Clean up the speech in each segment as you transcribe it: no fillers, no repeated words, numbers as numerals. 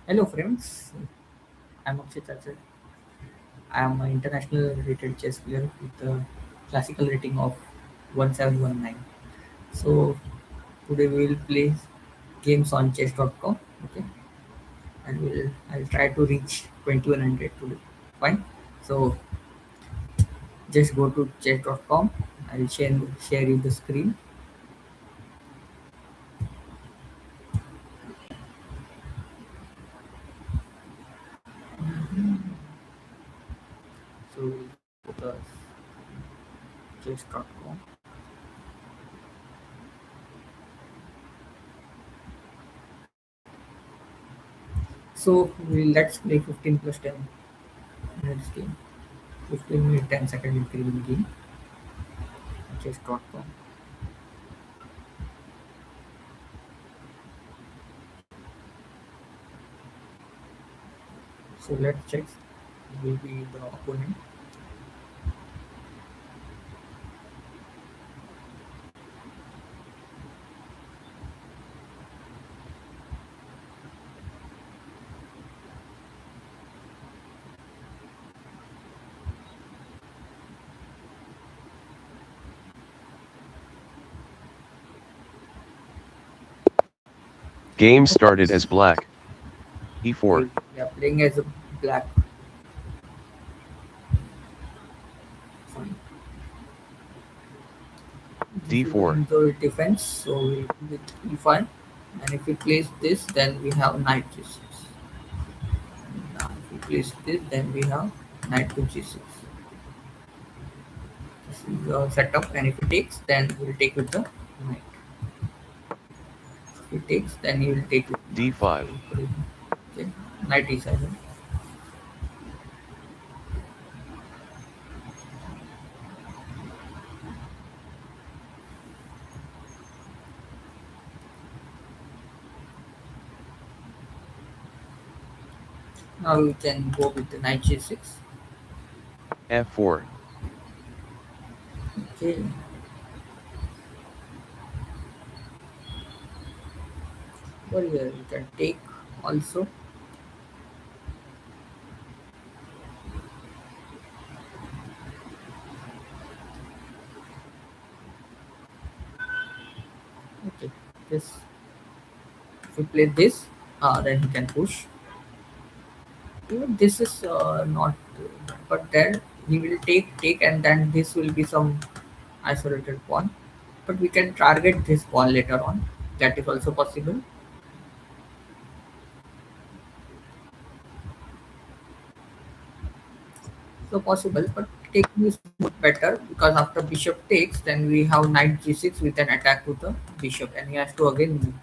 Hello friends, I'm Akshay Chachar. I am an international rated chess player with a classical rating of 1719. So today we will play games on chess.com. Okay, and I'll try to reach 2100 today. Fine. So just go to chess.com. I'll share you the screen. So we'll go to the chess.com. So let's play 15 plus 10 minutes game. 15 minute 10-second increasing game. Chess.com. So let's check will be the opponent. Game Okay, started as black. E4. we are playing as a black. Fine. This is D4. into defense, so we'll with e5. And if we place this, then we have knight g6. Now if we place this, then we have knight to g6. This is the setup, and if it takes, then we'll take with the knight. If it takes, then he will take with knight. So D5. we'll put it, okay, knight e7. Now we can go with the knight g6. F4. Okay, well, here you can take also. Okay, this if you play this, then he can push. Even this is not, but then he will take, and then this will be some isolated pawn. But we can target this pawn later on. That is also possible. So possible, but taking is more better because after bishop takes, then we have knight g6 with an attack to the bishop, and he has to again move.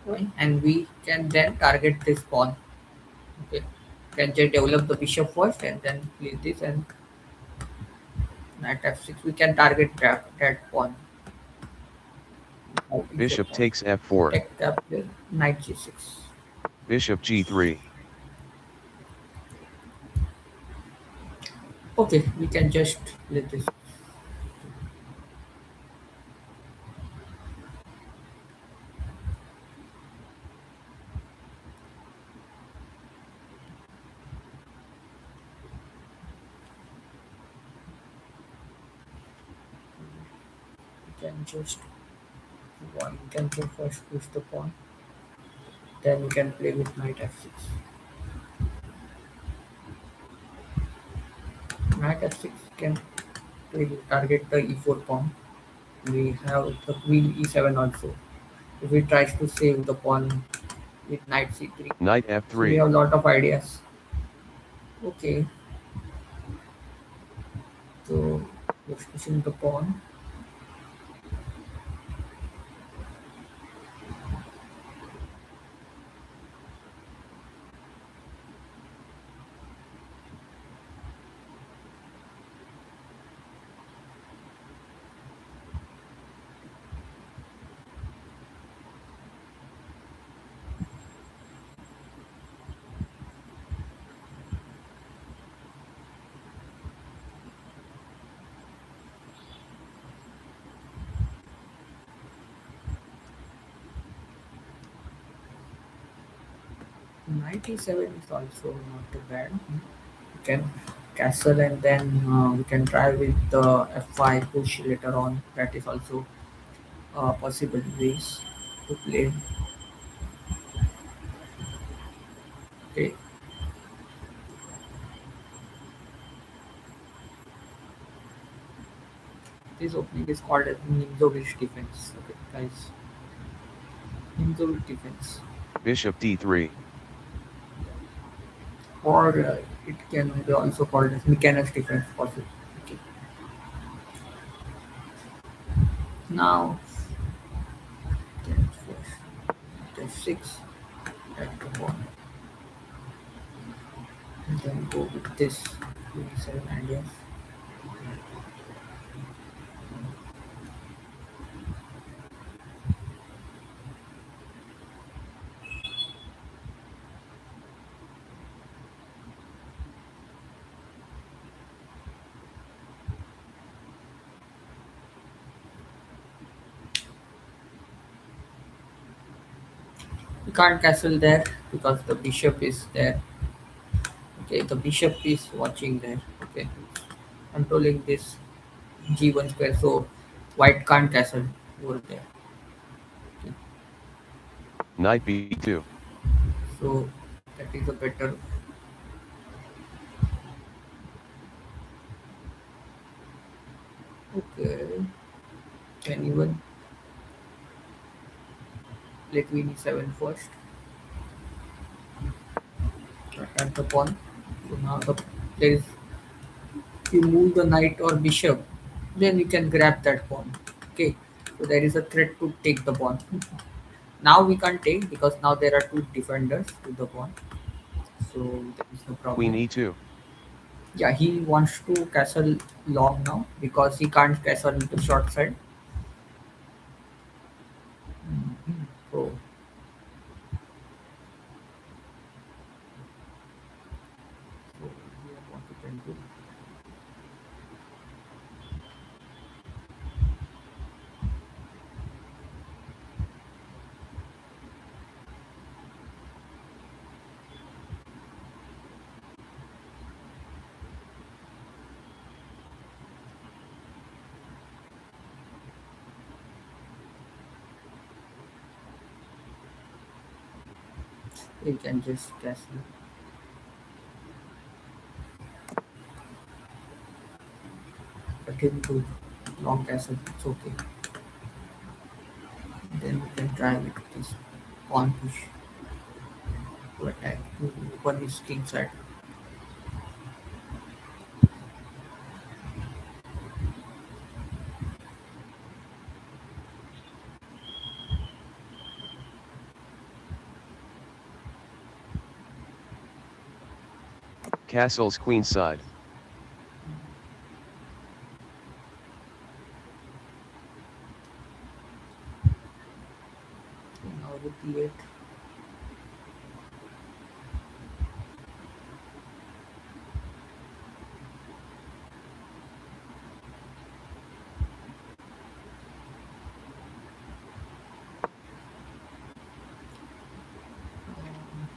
Right? And we can then target this pawn. Okay, can just develop the bishop first, and then play this and knight f6. We can target that pawn. E4 Bishop pawn. takes F4. Take the knight g6. Bishop G3. Okay, we can just play this. We can just one. We can just first push the pawn. Then we can play with knight f6. Knight f6 can play, target the e4 pawn. We have the queen e7 also. If he tries to save the pawn with knight c3, Knight so we F3. have a lot of ideas. Okay, so let's pushing the pawn. Knight e7 is also not too bad. We can castle and then we can try with the f5 push later on. That is also possible ways to play. Okay, this opening is called as Nimzovich defense. Okay, guys, Nimzovich defense, Bishop d3. or it can be also called as Mechanics defense. Possible. Okay, now then first, then six at the pawn, and then go with this 27 ideas. We can't castle there because the bishop is there. Okay, the bishop is watching there. Okay, controlling this g1 square, so white can't castle over there. Okay. Knight b2. So that is a better. Okay, can even play queen e7 first. Attack the pawn. So now there is, you move the knight or bishop, then you can grab that pawn. Okay, so there is a threat to take the pawn. Now we can't take because now there are two defenders to the pawn, so there is no Queen problem. e2. Yeah, he wants to castle long now because he can't castle into short side. So, here what we can do. We can just castle. But him to long castle, it's okay. Then we can try with this pawn push to attack to open his king side. Castles queenside. So now with d8.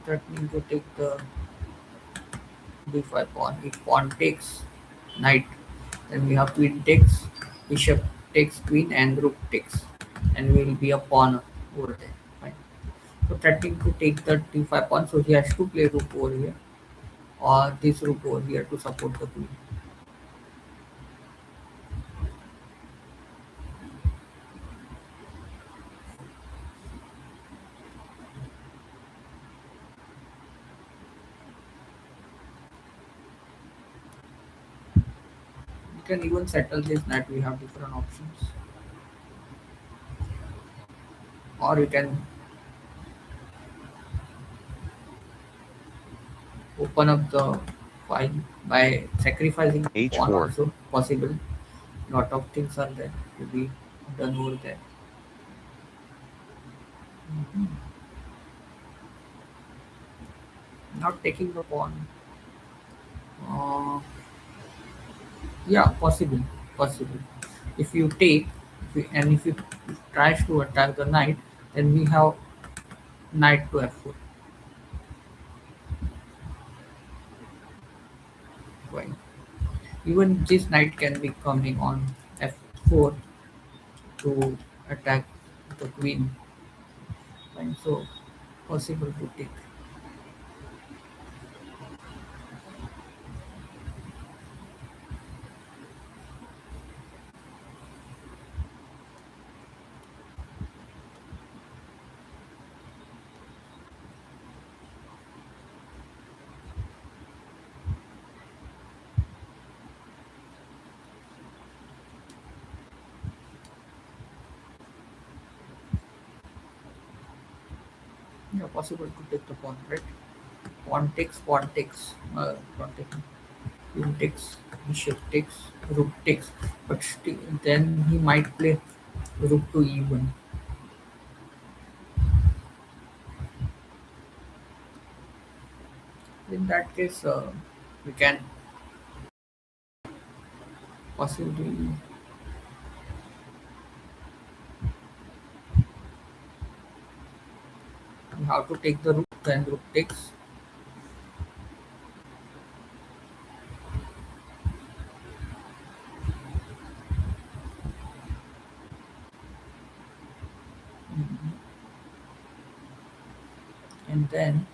Threatening to take the d5 pawn. If pawn takes knight, then we have queen takes, bishop takes queen, and rook takes, and will be a pawn over there. Fine. So threatening to take the d5 pawn, so he has to play rook over here or this rook over here to support the queen. We can even settle this knight. We have different options, or you can open up the file by sacrificing pawn h4. also possible. Lot of things are there to be done over there. Not taking the pawn. Uh, yeah, possible. If you take, and if you tries to attack the knight, then we have knight to f4. Fine. Even this knight can be coming on f4 to attack the queen. Fine. So possible to take. Yeah, possible to take the pawn, right? Pawn takes, pawn takes, queen takes, bishop takes, rook takes, but then he might play rook to e1. In that case, we can possibly have to take the rook, then rook takes. Mhm. And then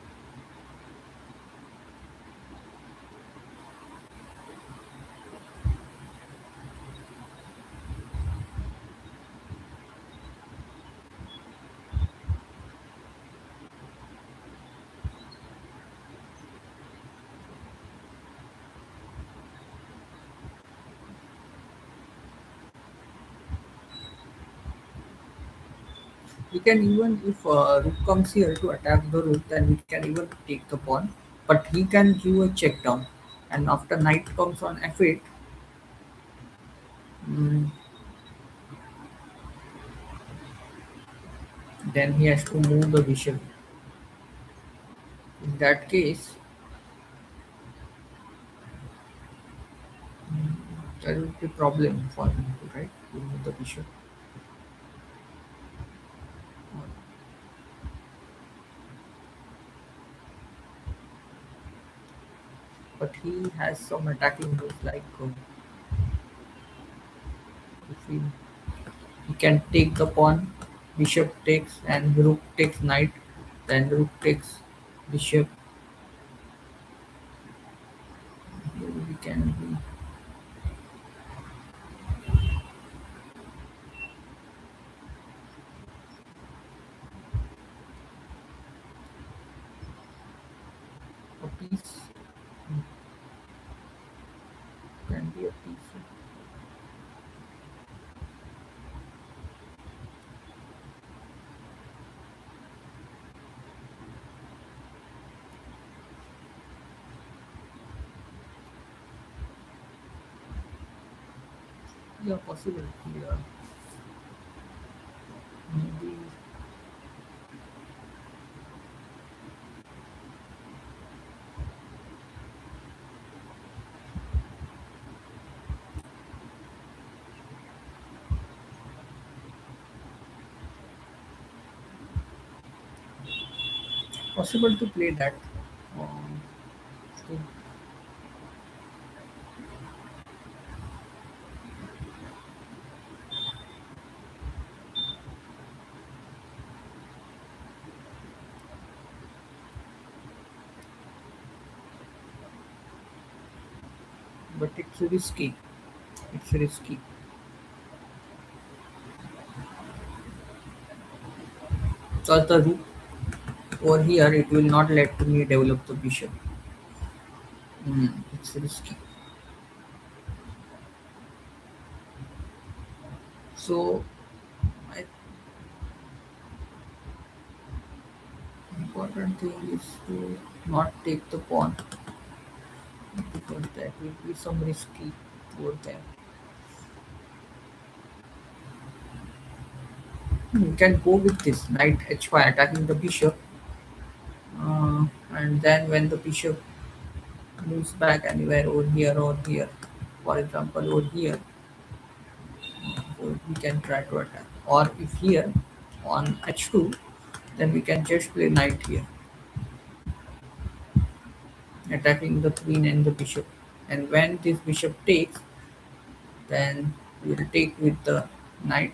we can even, if rook comes here to attack the rook, then we can even take the pawn. But he can give a check down, and after knight comes on f8, mm, then he has to move the bishop. In that case, there will be problem for him, right? To move the bishop. But he has some attacking moves like if he can take the pawn, bishop takes, and rook takes knight, then rook takes bishop. We can be a piece, can be a piece. Yeah, possibility. Maybe possible to play that. Um, so- but it's risky. It's risky. So the rook over here, it will not let me develop the bishop. It's risky. So I important thing is to not take the pawn because that will be some risky over there. You can go with this knight h5 attacking the bishop, and then when the bishop moves back anywhere over here or here, for example over here, so we can try to attack. Or if here on h2, then we can just play knight here, attacking the queen and the bishop. And when this bishop takes, then we will take with the knight,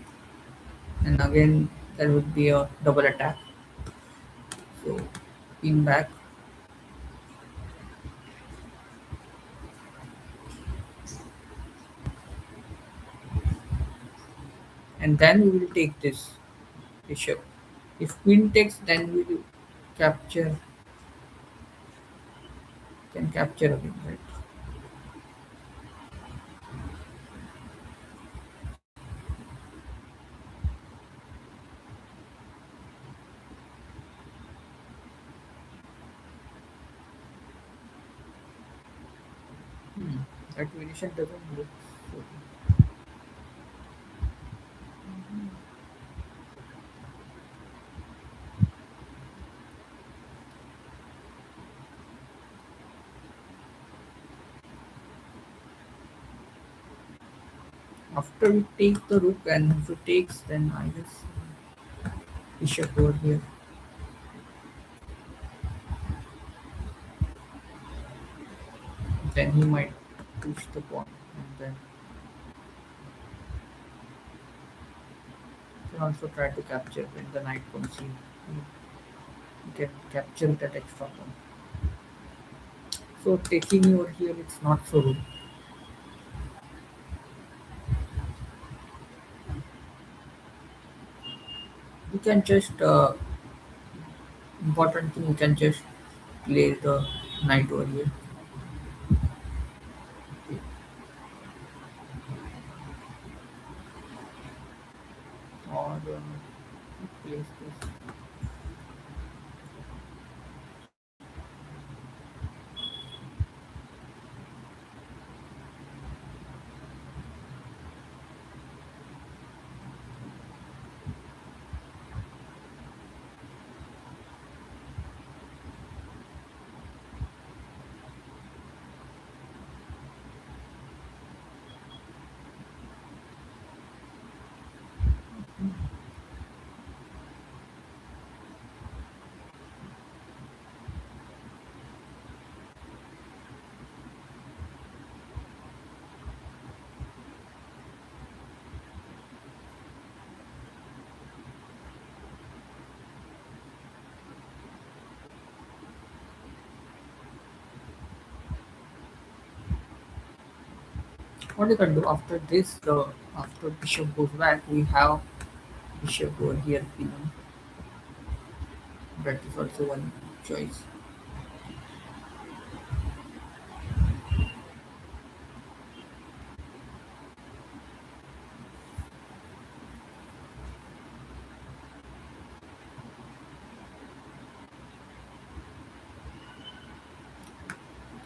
and again there would be a double attack. So in back, and then we will take this bishop. If queen takes, then we will capture, can capture again, right? Hmm. That variation doesn't look so. After we take the rook, and if it takes, then I guess bishop over here. Then he might push the pawn, and then you can also try to capture when the knight comes in. You can capture that extra pawn. So taking over here, it's not so good. You can just important thing, you can just play the knight over here. Or place this. What you can do after this, after bishop goes back, we have bishop over here. That is also one choice.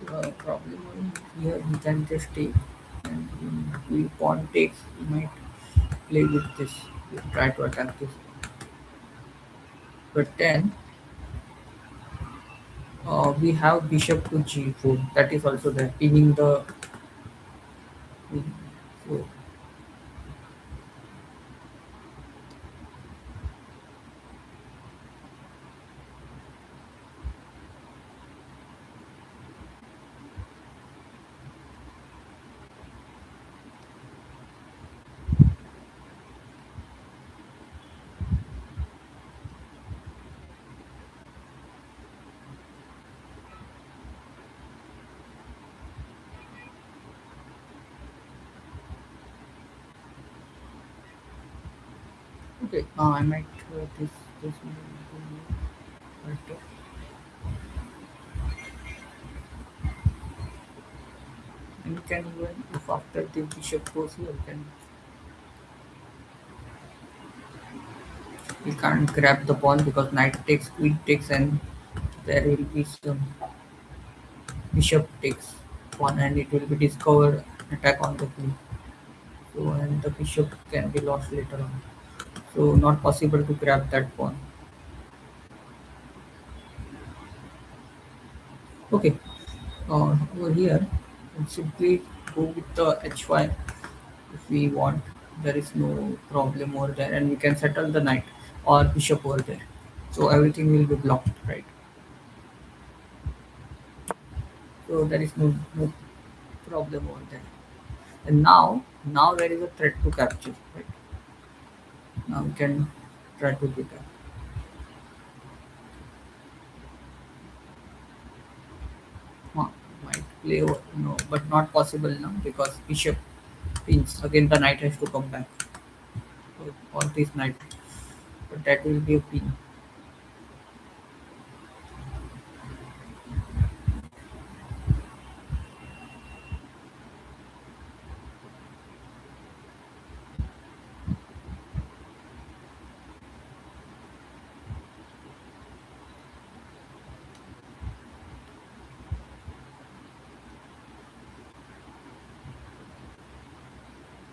The problem here, we can just take, and we pawn takes, we might play with this. We try to attack this, but then we have bishop to g4. That is also there, pinning the queen. So okay, I might this one will be better. And you can even, if after the bishop goes here, you can't grab the pawn because knight takes, queen takes, and there will be some bishop takes pawn, and it will be discovered attack on the queen. So and the bishop can be lost later on. So not possible to grab that pawn. Okay, over here, we simply go with the h5 if we want. There is no problem over there, and we can settle the knight or bishop over there. So everything will be blocked, right? So there is no problem over there. And now there is a threat to capture, right? Now we can try to do that. Huh, might play over, no, but not possible now because bishop pins. Again, the knight has to come back. So, on this knight, but that will be a pin.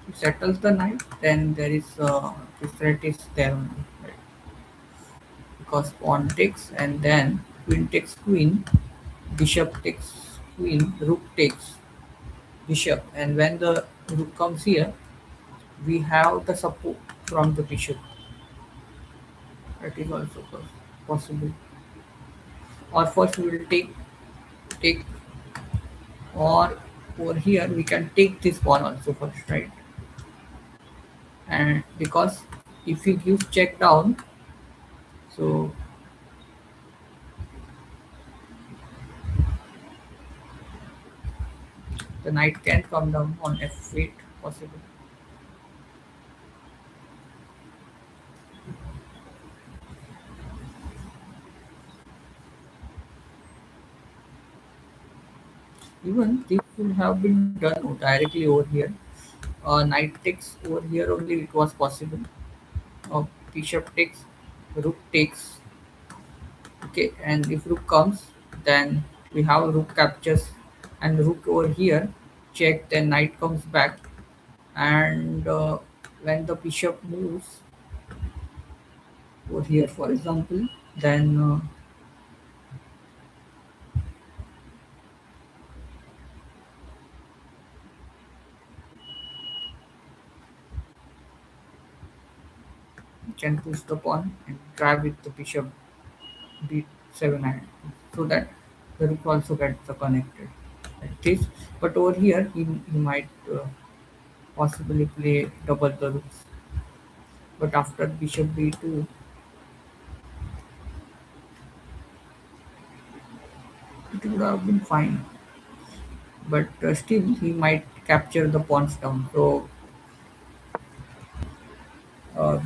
It settles the knight, then there is the threat is there only, right? Because pawn takes and then queen takes queen, bishop takes queen, rook takes bishop, and when the rook comes here, we have the support from the bishop. That is also possible. Or first we will take or over here we can take this pawn also first, right? And because if we give check down, so the knight can come down on f8 possible. Even this would have been done directly over here. Knight takes over here only it was possible. Bishop takes, rook takes. Okay, and if rook comes, then we have rook captures, and rook over here check. Then knight comes back, and when the bishop moves over here, for example, then you can push the pawn and try with the bishop b7 and so that the rook also gets connected like this. But over here he might possibly play double the rooks. But after bishop b2, it would have been fine. But still, he might capture the pawns down. So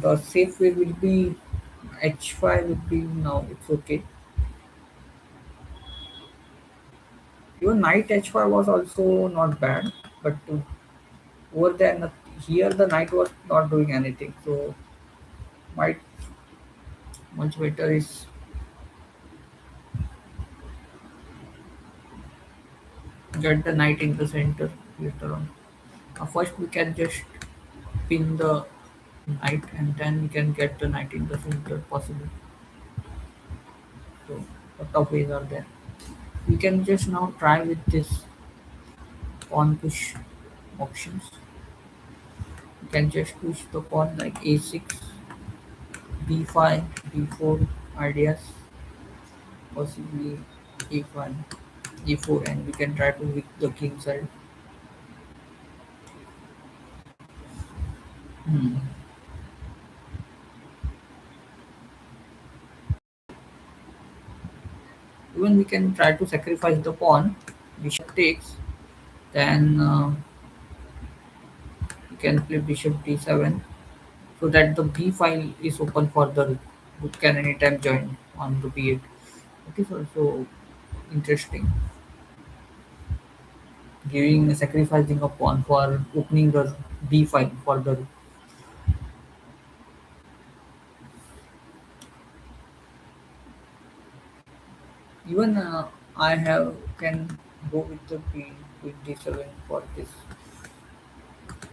the safe way will be h5 will be now. It's okay. Even knight h5 was also not bad, but over there here the knight was not doing anything. So might much better is get the knight in the center later on. First we can just pin the knight and then we can get the knight in the center possible. So lot of ways are there. We can just now try with this pawn push options. You can just push the pawn like a6, b5, b4 ideas, possibly e5, e4, and we can try to weak the king side. Hmm. Even we can try to sacrifice the pawn. Bishop takes, then you can play bishop d7 so that the b file is open for the rook. Rook can anytime join on the b8. It is also interesting. Giving sacrificing a pawn for opening the b file for the rook. Even I have can go with the b27 for this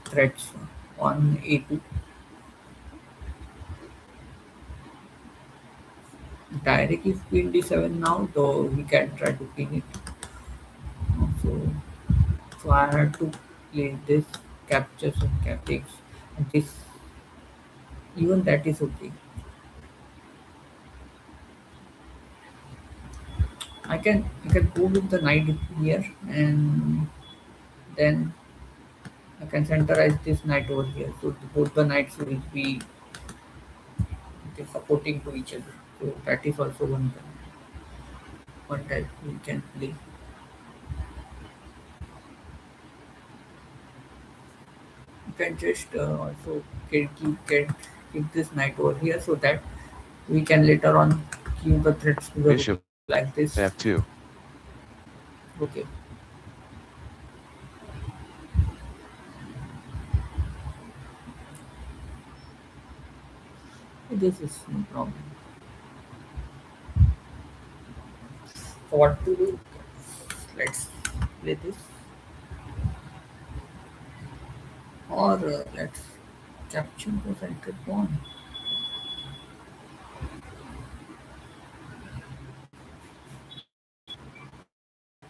threats on a2. Direct if queen d7 now, though we can try to pin it. So I had to play this captures and takes, and this even that is okay. I can go with the knight here and Then I can centerize this knight over here. So both the knights will be supporting to each other. So that is also one type we can play. You can just also keep this knight over here so that we can later on give the threats to the rook Bishop like this. f2. Okay, this is no problem. So what to do? Let's play this, or let's capture the center pawn.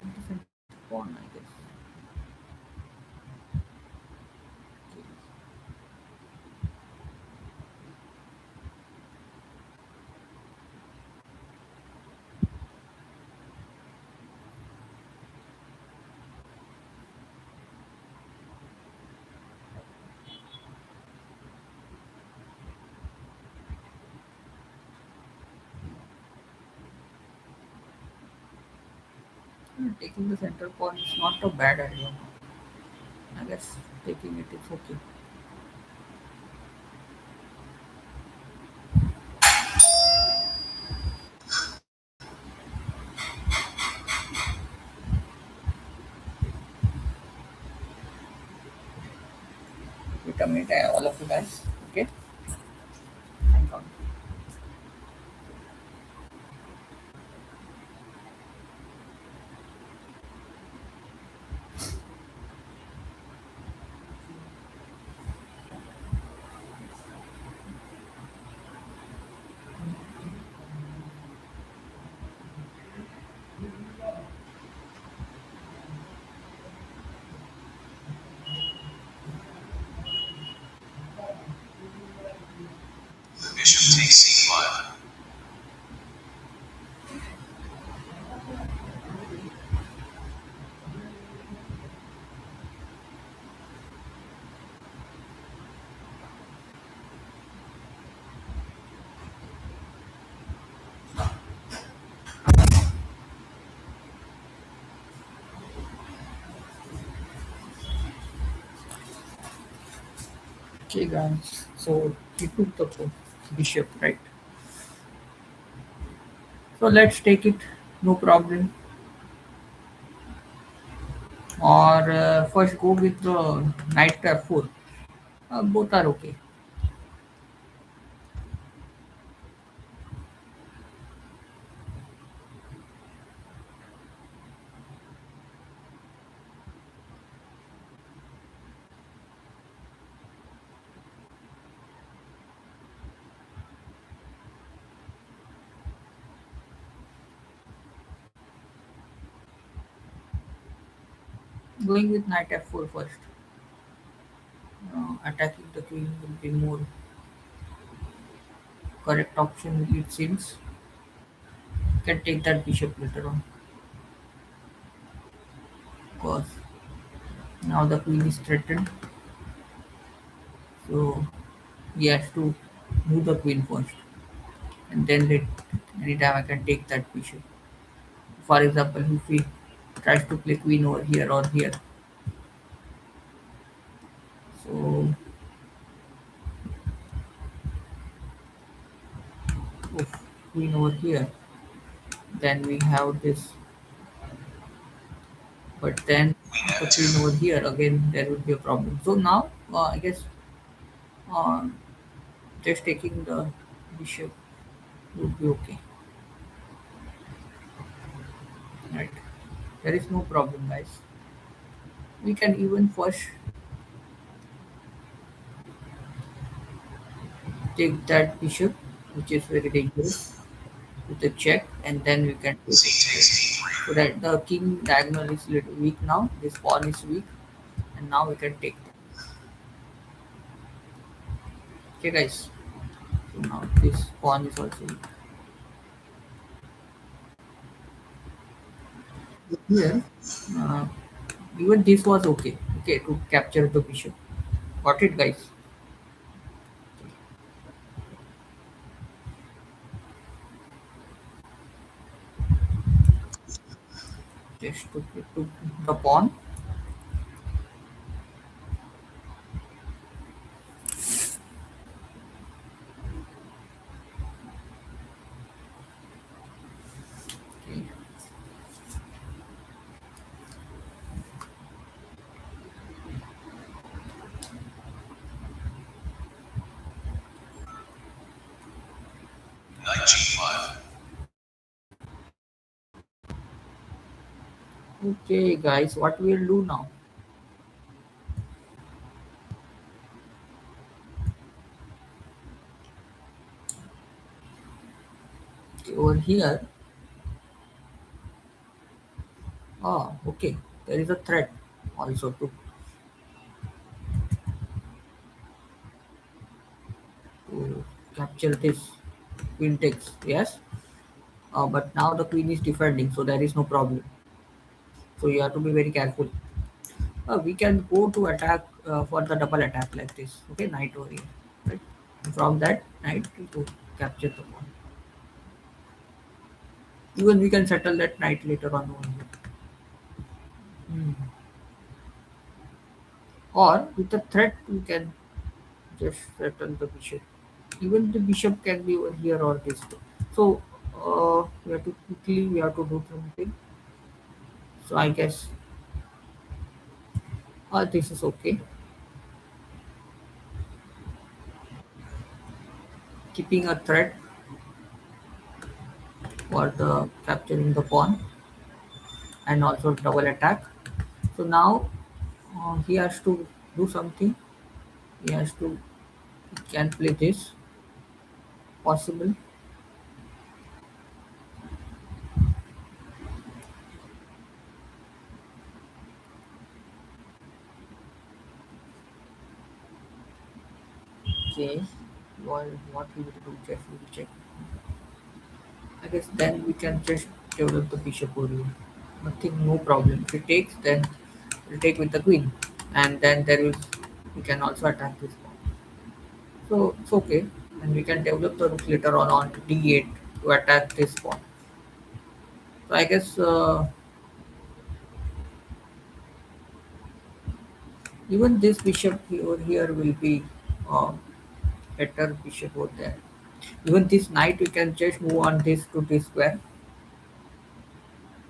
The center pawn, I guess. Okay. Taking the center pawn is not a bad idea. I guess taking it is okay. Wait a minute, all of you guys. Okay, hang on. Bishop takes c5. Okay, guys. So he took the bishop, right? So let's take it. No problem. Or first go with the knight f4. Both are okay. Going with knight f4 first. Attacking the queen will be more correct option, it seems. Can take that bishop later on. Because now the queen is threatened. So he has to move the queen first. And then anytime I can take that bishop. For example, if he tries to play queen over here or here. So if queen over here, then we have this. But then the queen over here again, there would be a problem. So now I guess uh, just taking the bishop would be okay, right? There is no problem, guys. We can even first take that bishop, which is very dangerous, with a check, and then we can take it. So that the king diagonal is little weak now. This pawn is weak, and now we can take it. Okay, guys. So now this pawn is also weak. Here, uh, Even this was okay. Okay, to capture the bishop. Got it, guys? Just to the pawn. Okay. Knight g5. Okay, guys, what we'll do now? Okay, over here. Ah, okay. There is a threat also to capture this queen takes. Yes. But now the queen is defending, so there is no problem. So you have to be very careful. We can go to attack for the double attack like this. Okay, knight over here. Right. From that knight to capture the pawn. Even we can settle that knight later on over here. Hmm. Or with the threat we can just settle the bishop. Even the bishop can be over here or this way. So we have to do something. So I guess this is okay. Keeping a threat for the capturing the pawn and also double attack. So now he has to do something. He has to he can play this possible. Okay. What he will do? Just we will check. I guess then we can just develop the bishop over here. Nothing, no problem. If he takes, then we'll take with the queen, and then there is we can also attack this pawn. So it's okay, and we can develop the rook later on d8 to attack this pawn. So I guess even this bishop over here will be uh, better bishop over there. Even this knight we can just move on this to this square,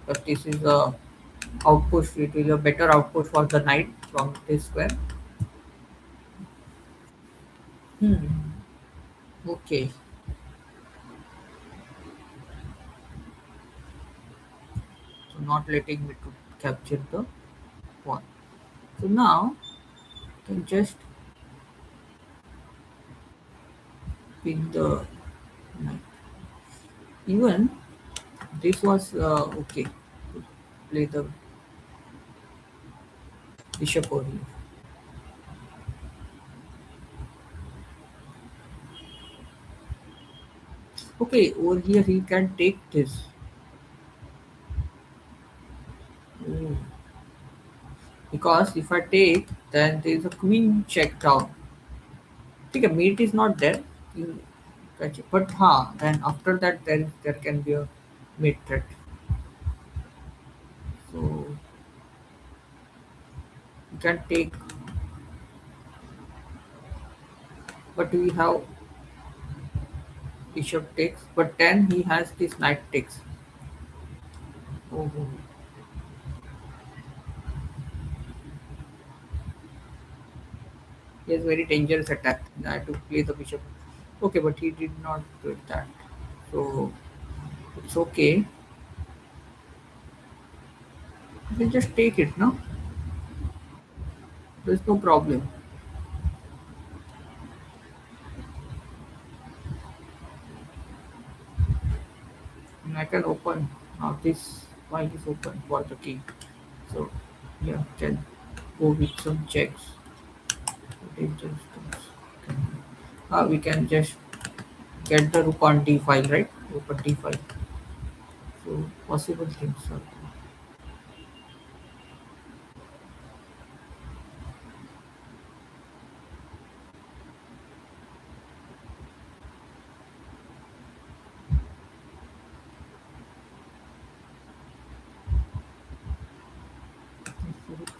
but this is a outpost. It will a better outpost for the knight from this square. Hmm. Okay. So not letting me to capture the pawn. So now I can just pin the knight. Even this was okay to play the bishop over here. Okay, over here he can take this. Oh. Because if I take, then there is a queen check down. Okay, mate is not there. You catch it. But then after that there can be a mate threat. So you can take, but we have bishop takes. But then he has this knight takes. Oh, oh. He has very dangerous attack. I had to play the bishop. Okay, but he did not do that. So it's okay. You can just take it, no? There's no problem. And I can open now this file is open for the king. So yeah, can go with some checks. Dangerous things. We can just get the rook on d file, right? Open d file. So possible things are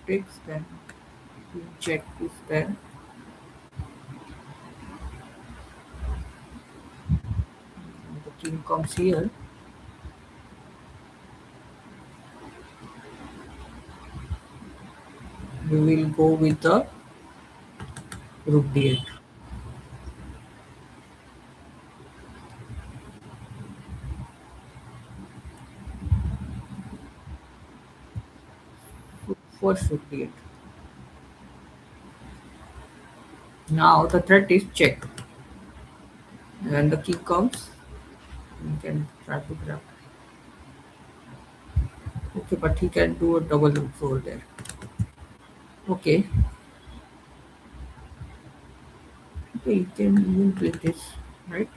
takes, then queen check is there. The king comes here. We will go with the rook d8. First rook d8. Now the threat is check. When the king comes, we can try to grab. Okay, but he can do a double rook over there. Okay, okay, you can even play this, right?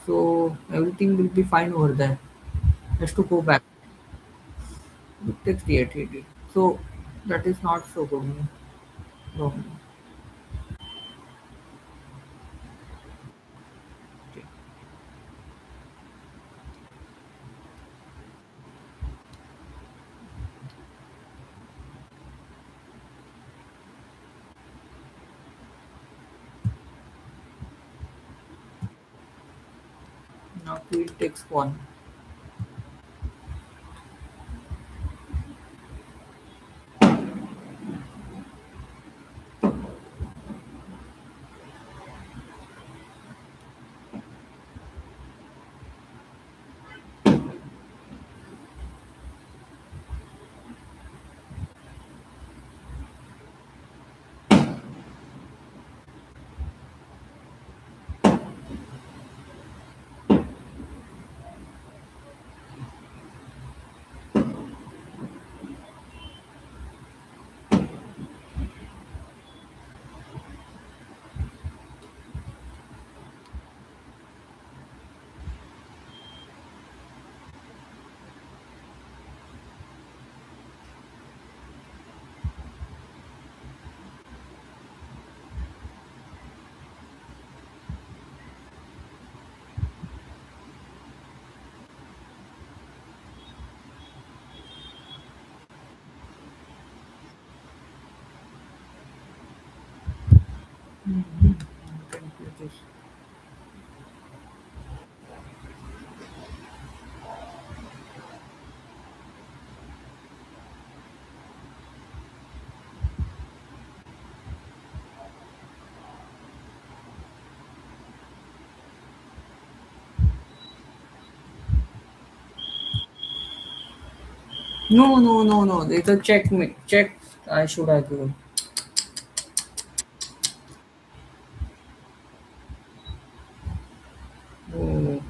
So everything will be fine over there. Just to go back. It takes the 880. So that is not so good. No. Okay. Now queen takes one. Mhm. Can play this. No, no, no, no. It's a checkmate. Check. I should have given. Oh,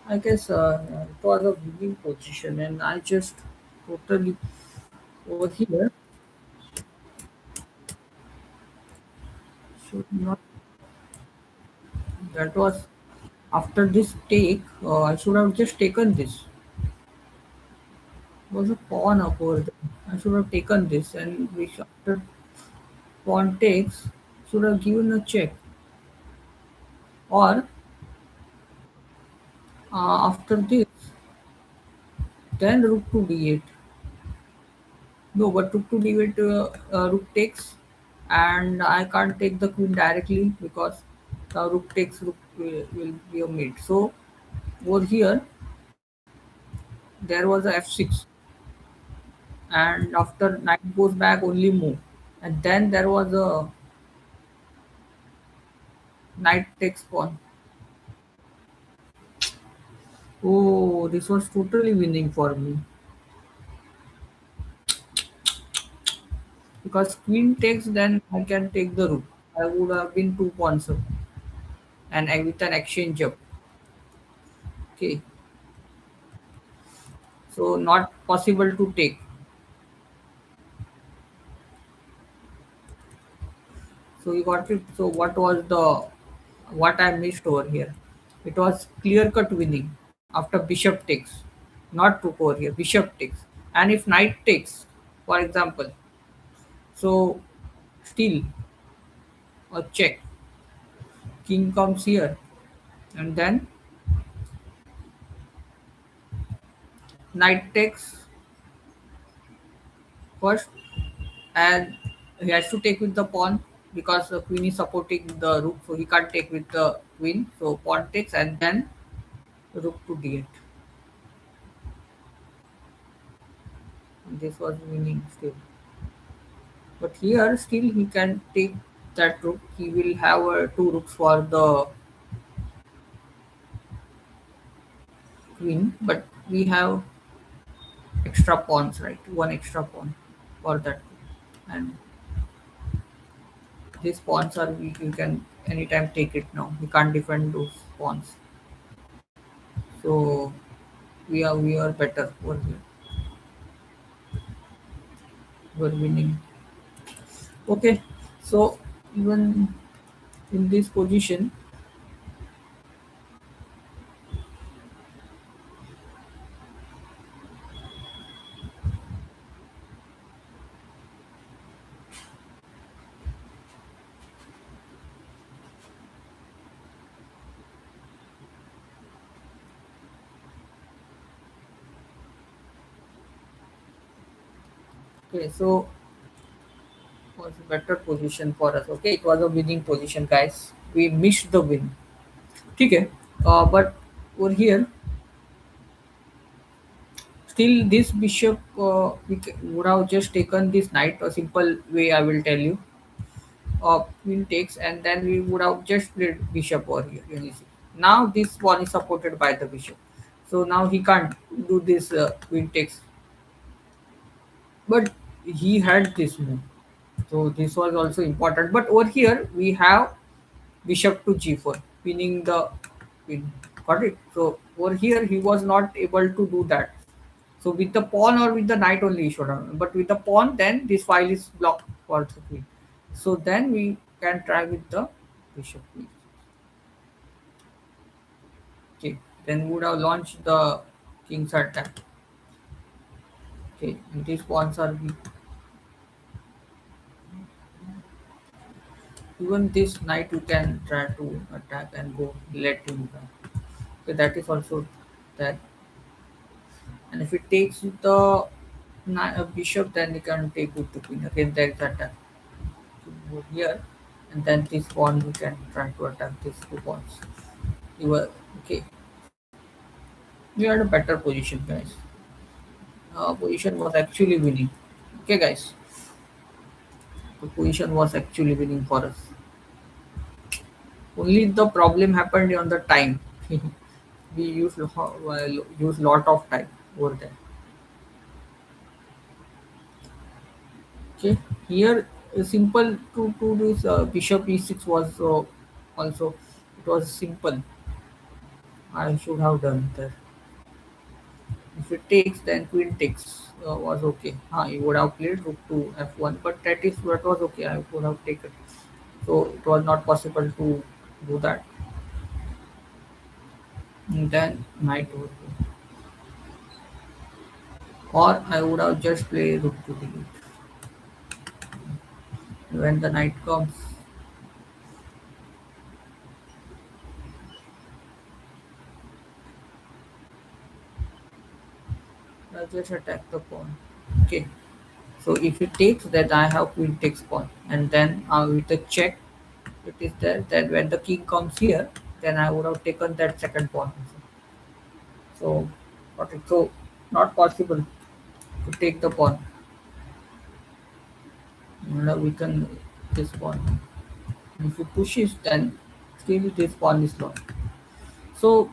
I guess it was a winning position, and I just totally over here should not. That was after this take. I should have just taken this. Was a pawn up over there. I should have taken this, and we after pawn takes should have given a check, or after this, then rook to d8. No, but rook to d8, rook takes, and I can't take the queen directly because the rook takes rook will be a mate. So over here there was a f6, and after knight goes back only move, and then there was a knight takes pawn. Oh, this was totally winning for me because queen takes, then I can take the rook. I would have been two pawns up, and with an exchange up. Okay, so not possible to take. So you got it. So what I missed over here? It was clear cut winning after bishop takes, not rook over here. Bishop takes, and if knight takes, for example, so still a check. King comes here, and then Knight takes first, and he has to take with the pawn because the queen is supporting the rook, so he can't take with the queen. So pawn takes, and then rook to d8. This was winning still, but here still he can take that rook. He will have two rooks for the queen, but we have extra pawns, right? One extra pawn for that, and these pawns are weak. You can anytime take it now. You can't defend those pawns. So we are better over here. We're winning. Okay, so even in this position, okay, so was a better position for us. Okay, it was a winning position, guys. We missed the win. Okay, but over here, still this bishop would have just taken this knight. A simple way I will tell you. Queen takes, and then we would have just played bishop over here. You see. Now this one is supported by the bishop, so now he can't do this queen takes. But he had this move, so this was also important. But over here we have bishop to g4, pinning the queen. Got it? So over here he was not able to do that. So with the pawn or with the knight only he should have. But with the pawn, then this file is blocked for the queen. So then we can try with the bishop. Okay. Then we would have launched the king's attack. Okay. And these pawns are weak. Even this knight you can try to attack and go let him back. Okay, that is also that. And if it takes the bishop, then you can take with the queen. Again, there is attack. Over here, and then this pawn we can try to attack these two pawns. You were okay. We had a better position, guys. Position was actually winning. Okay, guys. The position was actually winning for us. Only the problem happened on the time. We use lot of time over there. Okay, here simple to this bishop e6 was also it was simple. I should have done that. If it takes, then queen takes was okay. You would have played rook to f1, but that was okay. I would have taken. So it was not possible to do that. And then knight over here. Or I would have just played rook to d8. When the knight comes, I'll just attack the pawn. Okay. So if it takes, then I have queen takes pawn, and then with the check, it is there. Then when the king comes here, then I would have taken that second pawn. So, got it. So not possible to take the pawn. Now we can this pawn. If you push it, then still this pawn is lost. So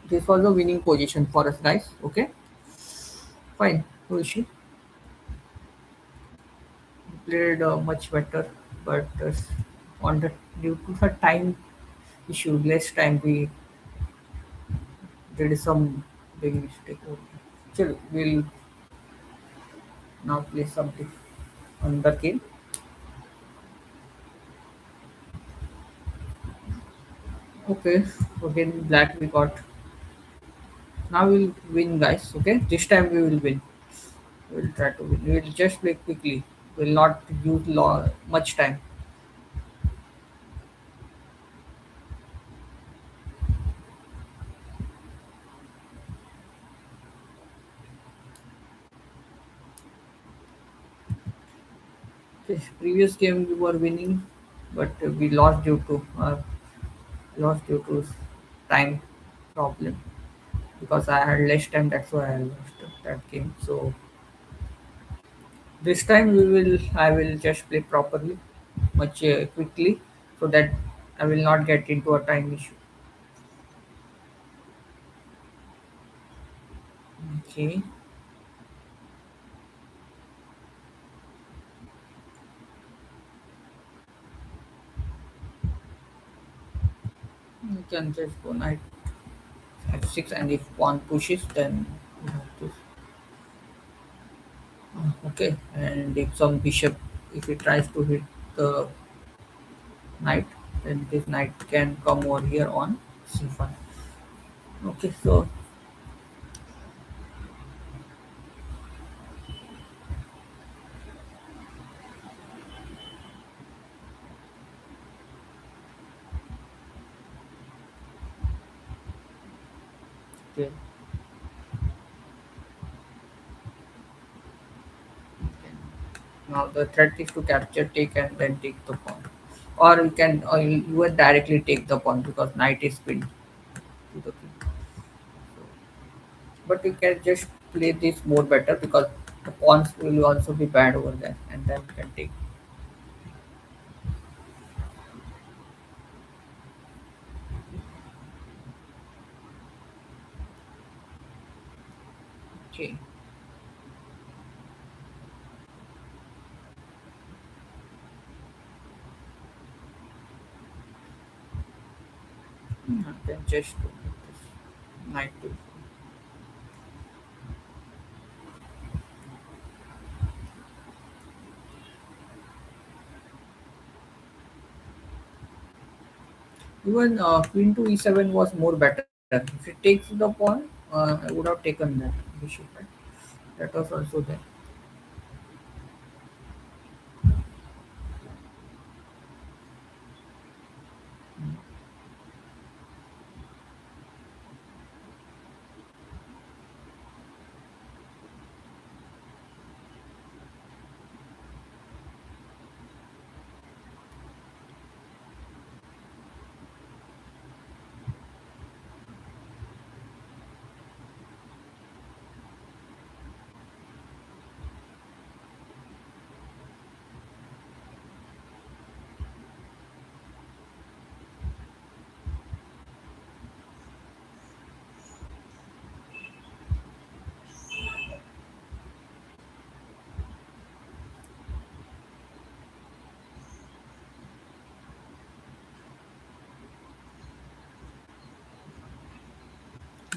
this was a winning position for us, guys. Okay, fine. No issue. Played much better, but on the due to the time issue, less time we did some big mistake. Okay. Chill, we'll now play something on the game. Okay, again black we got. Now we'll win, guys. Okay, this time we will win. We'll try to win. We'll just play quickly. We'll not use much time. previous game we were winning, but we lost due to time problem because I had less time. That's why I lost that game. So this time I will just play properly, much quickly, so that I will not get into a time issue. Okay, you can just go knight f6, and if pawn pushes, then you have to. Okay, and if some bishop, if he tries to hit the knight, then this knight can come over here on c5. Okay, so okay, now the threat is to capture, take, and then take the pawn, or you can, or you will directly take the pawn because knight is pinned to the king. So, but you can just play this more better because the pawns will also be bad over there, and then you can take. Okay, then just do this knight to. Even queen to e7 was more better. If it takes the pawn, I would have taken that bishop. Right? That was also there.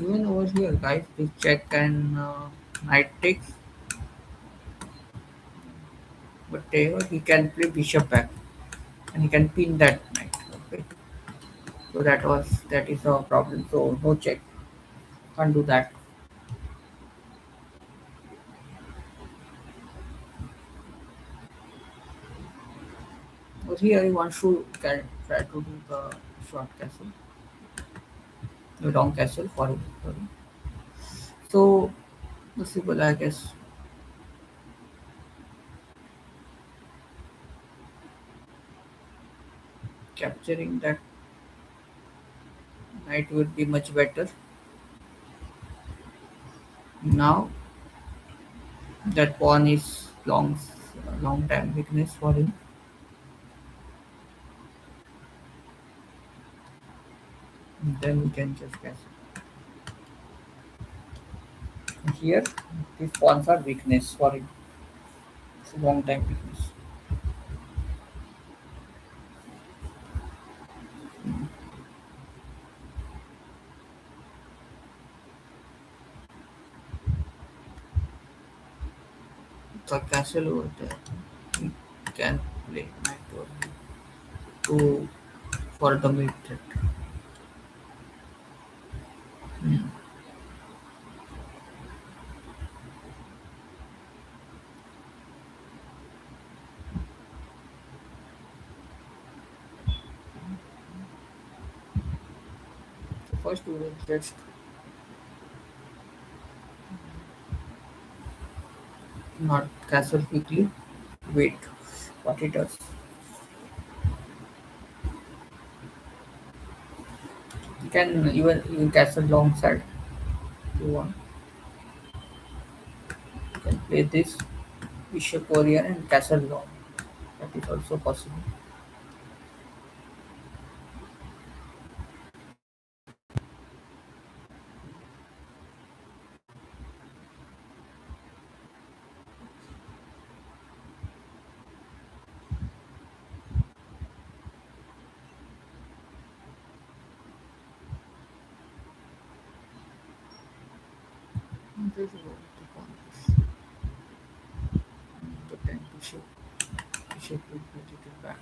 Even over here, guys, this check and knight takes, but he can play bishop back and he can pin that knight. Okay, so that is a problem. So no check, can't do that. But here he wants to try to do the short castle, the long castle for him. Sorry. So possible, I guess, capturing that knight would be much better. Now that pawn is long time weakness for him. Then we can just guess. Here, these pawns are weakness for him. It's a long time weakness. The castle over there. We can play knight over here to for the mid threat. Hmm. So first we will just not castle quickly. Wait. what it does. You can even castle long side if you want. You can play this bishop warrior and castle long. That is also possible. There's a lot to pawn this. The 10 bishop. Bishop will put it back.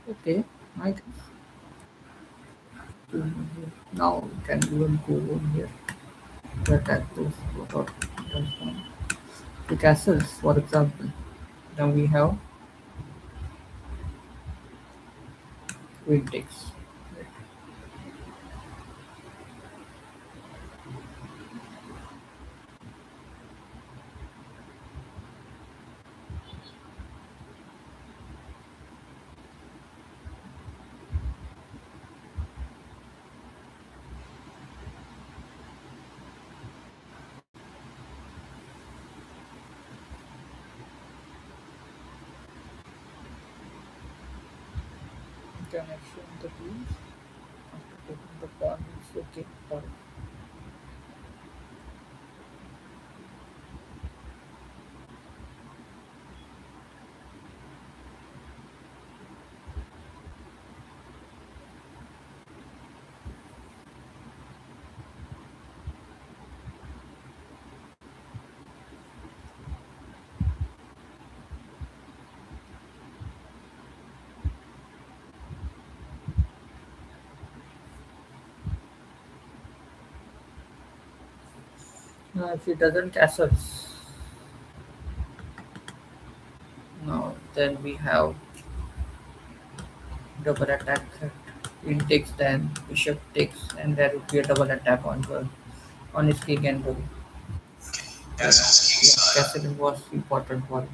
Okay, I think now we can even go on here to attack those without the castles, for example. Then we have queen takes. Connection the queens after taking the pawn is okay. Fine. Now if it doesn't castles, now then we have double attack threat. Queen takes, then bishop takes, and there would be a double attack on his king and rook. Yeah, castle was important for him.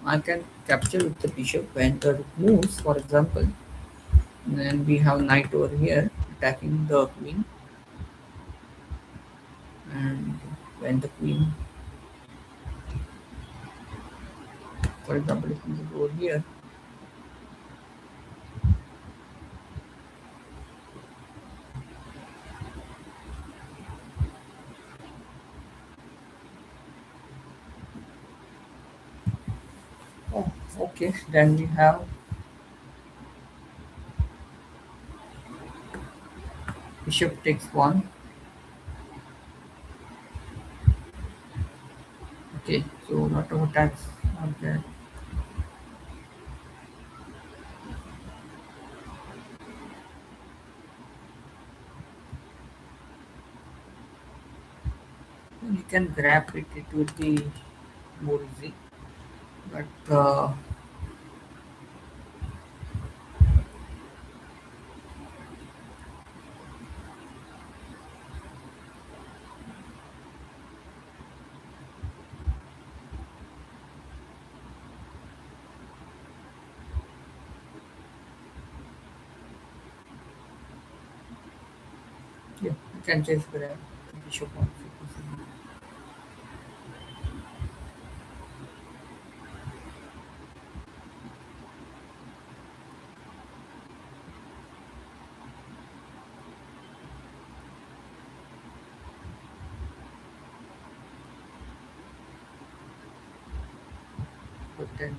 I can capture with the bishop when the rook moves, for example. Then we have knight over here attacking the queen, and when the queen, for example, if we go over here, oh, okay, then we have bishop takes one. Okay, so a lot of attacks are there. When you can grab it, it will be more easy. But Yeah, you can just grab the bishop on c4. But then,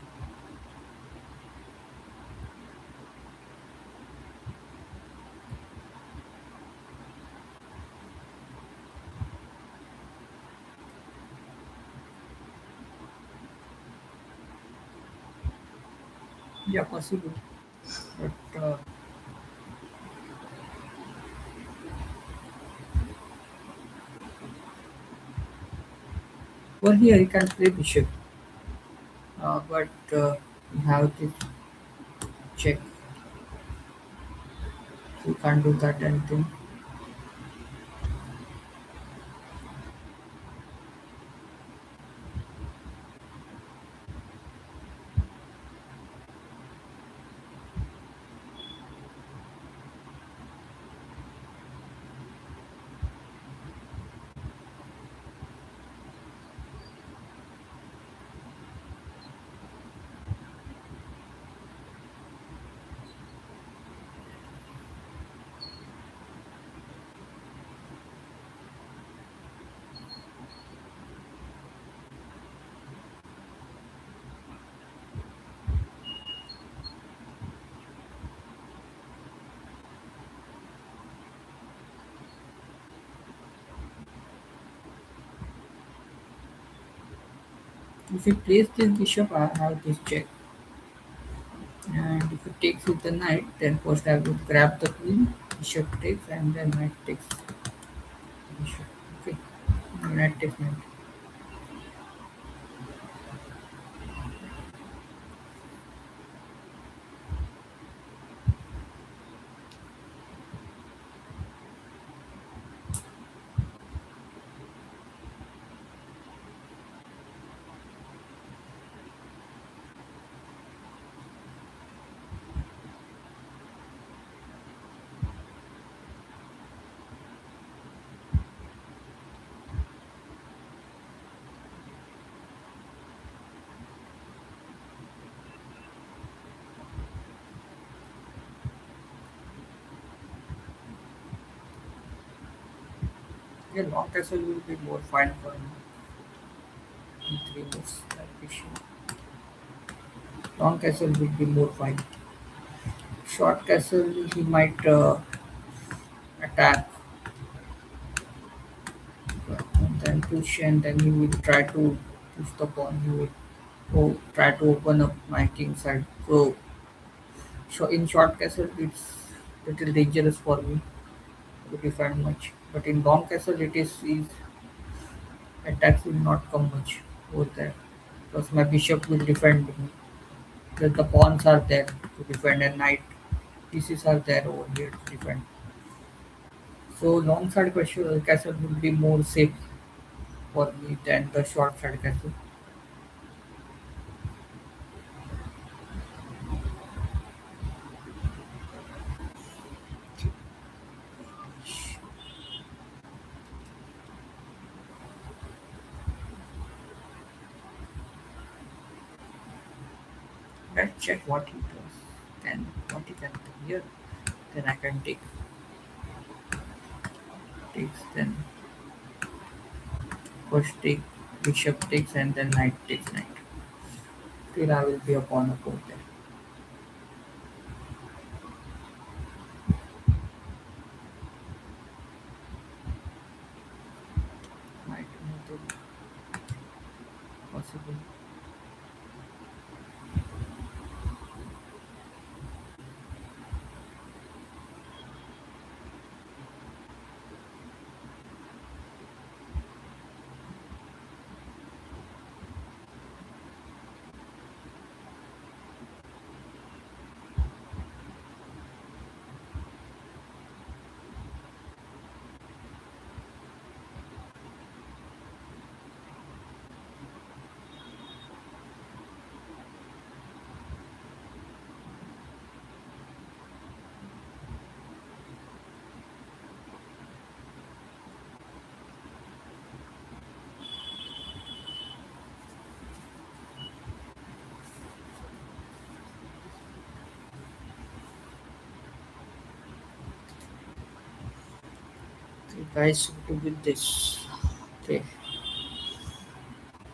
yeah, possible. But over here you can play bishop. But you have this check. You can't do that anything. If you place this bishop, I have this check. And if it takes with the knight, then first I would grab the queen, bishop takes, and then knight takes bishop. Okay, knight takes knight. Yeah, long castle will be more fine for me. In three moves, like bishop. Long castle will be more fine. Short castle, he might attack and then push, and then he will try to push the pawn. He will try to open up my king side. So in short castle, it's little dangerous for me to defend much. But in long castle, it is attacks will not come much over there because my bishop will defend me. The pawns are there to defend, and knight pieces are there over here to defend. So long side castle will be more safe for me than the short side castle. Let's check what he does. Then what he can do here. Then I can take takes. Then first take bishop takes, and then knight takes knight. Still I will be a pawn up over there. Knight move possible. You guys have to with this. Okay,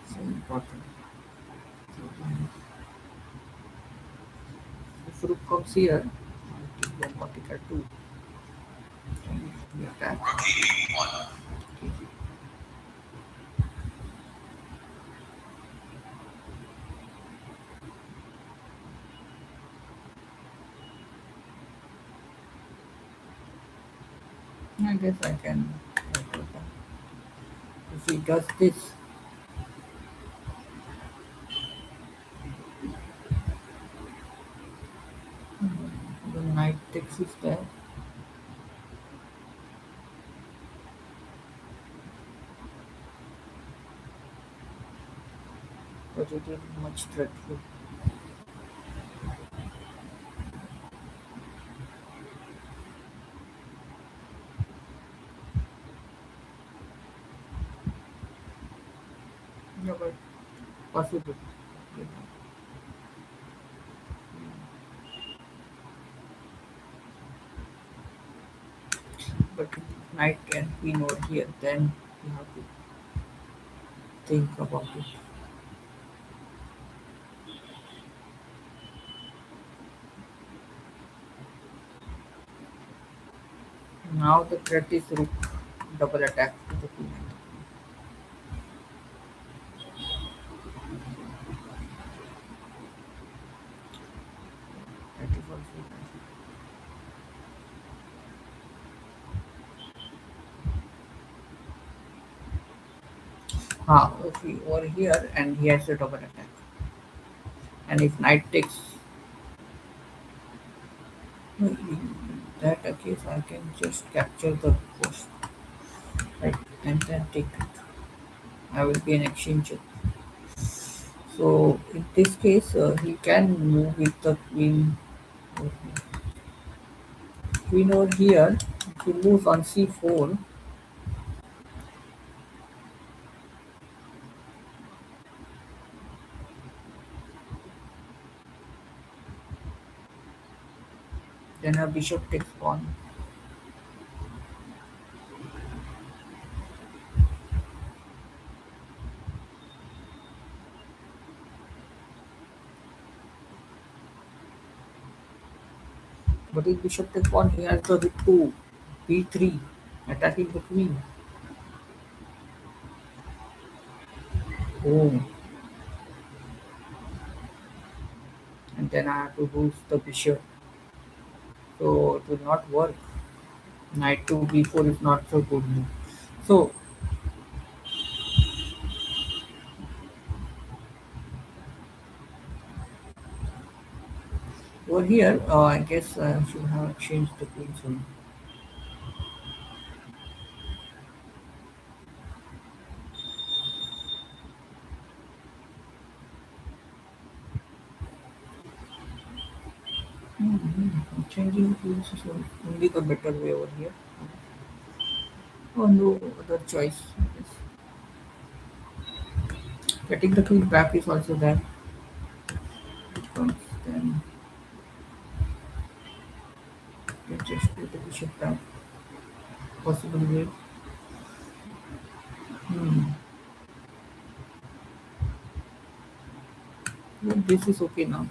so important. So, if rook comes here, I take then what it at 2. Then we attack. Okay. I guess I can. If he does this, the knight takes is there, but it is much dreadful. Yeah, but possible. Yeah. But if knight can queen over here, then you have to think about it. Now the threat is rook double attack to the queen. 34 free. Okay, over here, and he has a double attack. And if knight takes, in that case, I can just capture the post, right, and then take it. I will be an exchange. So in this case, he can move with the queen. Over here. Queen over here. If he moves on c4, then a bishop takes pawn. But if bishop takes pawn, he has the rook to b3, attacking the queen. Oh, and then I have to lose the bishop. So it will not work. Knight to b4 is not so good move. So over here, I guess I should have changed the queen soon. Changing queens is only the better way over here. Oh, no other choice. Yes. Getting the queen back is also there. Because then you just put the bishop back. Possible way. Hmm. Well, this is okay now.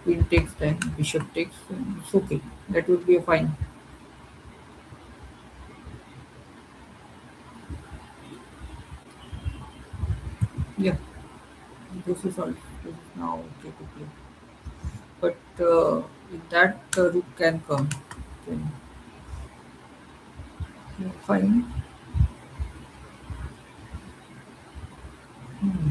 Queen takes, then bishop takes. It's okay. That would be a fine. Yeah, this is all. This is now okay to play. But if that rook can come, then yeah, fine. Hmm.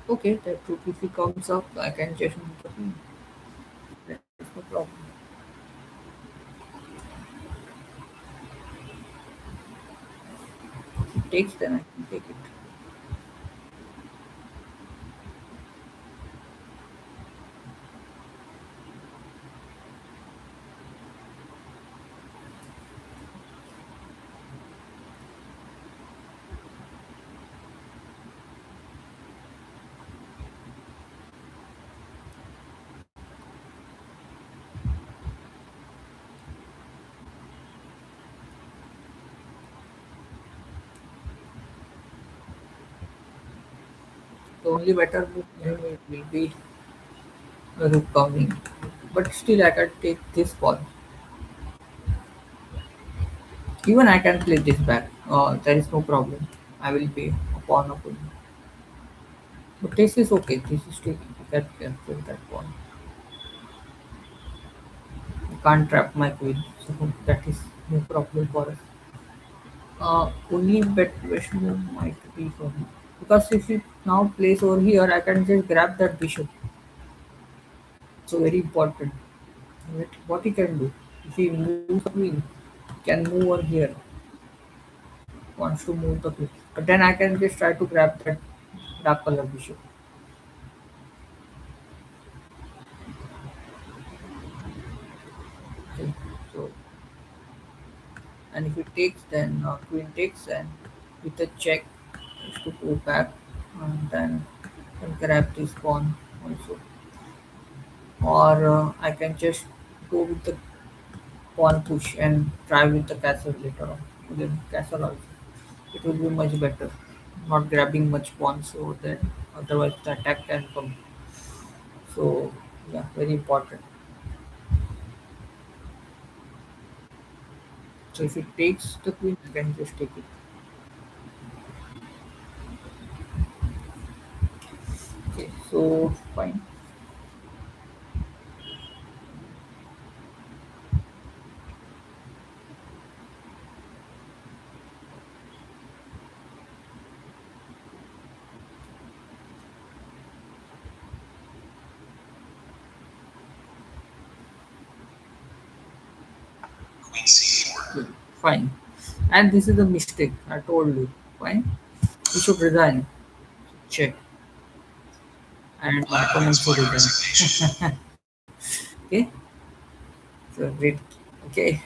Okay, that rook if he comes up, I can just move the queen. That's no problem. If he takes, then I can take it. The only better move maybe will be rook coming. But still I can take this pawn. Even I can play this back. There is no problem. I will be a pawn of it. But this is okay. This is still you can capture that pawn. You can't trap my queen. So that is no problem for us. Only best move might be for me. Because if it now plays over here, I can just grab that bishop. So very important. What he can do? If he moves the queen, he can move over here. Wants to move the queen. But then I can just try to grab that dark color bishop. Okay. So and if it takes, then queen takes, and with a check, is to go back, and then can grab this pawn also. Or I can just go with the pawn push and try with the castle later on. Then castle also. It will be much better. Not grabbing much pawns so that otherwise the attack can come. So yeah, very important. So if it takes the queen, you can just take it. Okay, so fine. Good. Fine. And this is a mistake. I told you. Fine. You should resign. Check. And my opponent should resign. Okay. So great. Okay.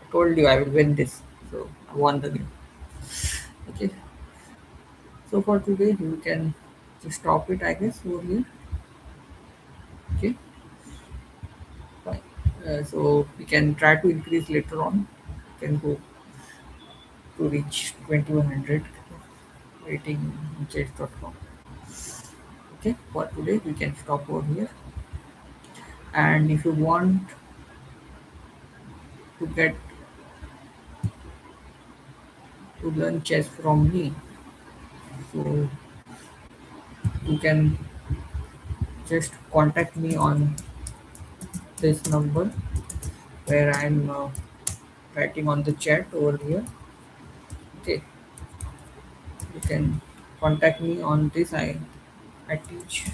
I told you I will win this. So I won the game. Okay. So for today we can just stop it, I guess, over here. Okay. Fine. So we can try to increase later on. We can go to reach 2100 rating in chess.com. Okay. For today we can stop over here. And if you want to get to learn chess from me, so you can just contact me on this number where I'm writing on the chat over here. Okay, you can contact me on this. I teach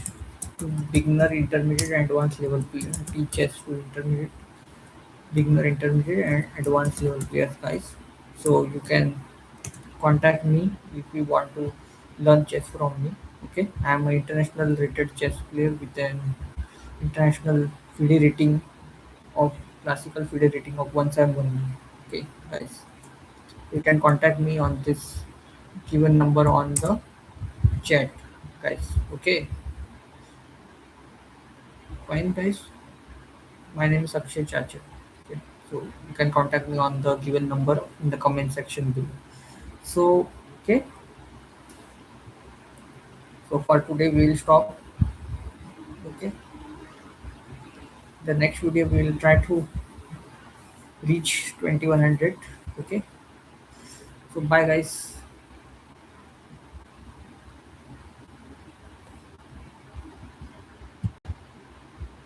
to beginner, intermediate, and advanced level players. I teach chess to intermediate, beginner, intermediate, and advanced level players, guys. So you can contact me if you want to learn chess from me. Okay, I am an international rated chess player with an international FIDE rating of classical FIDE rating of 1719. Okay, guys, you can contact me on this given number on the chat, guys. Okay, fine, guys. My name is Akshay Chacha. Okay, so you can contact me on the given number in the comment section below. So, okay, so for today we will stop. Okay, the next video we will try to reach 2100. Okay, so bye, guys.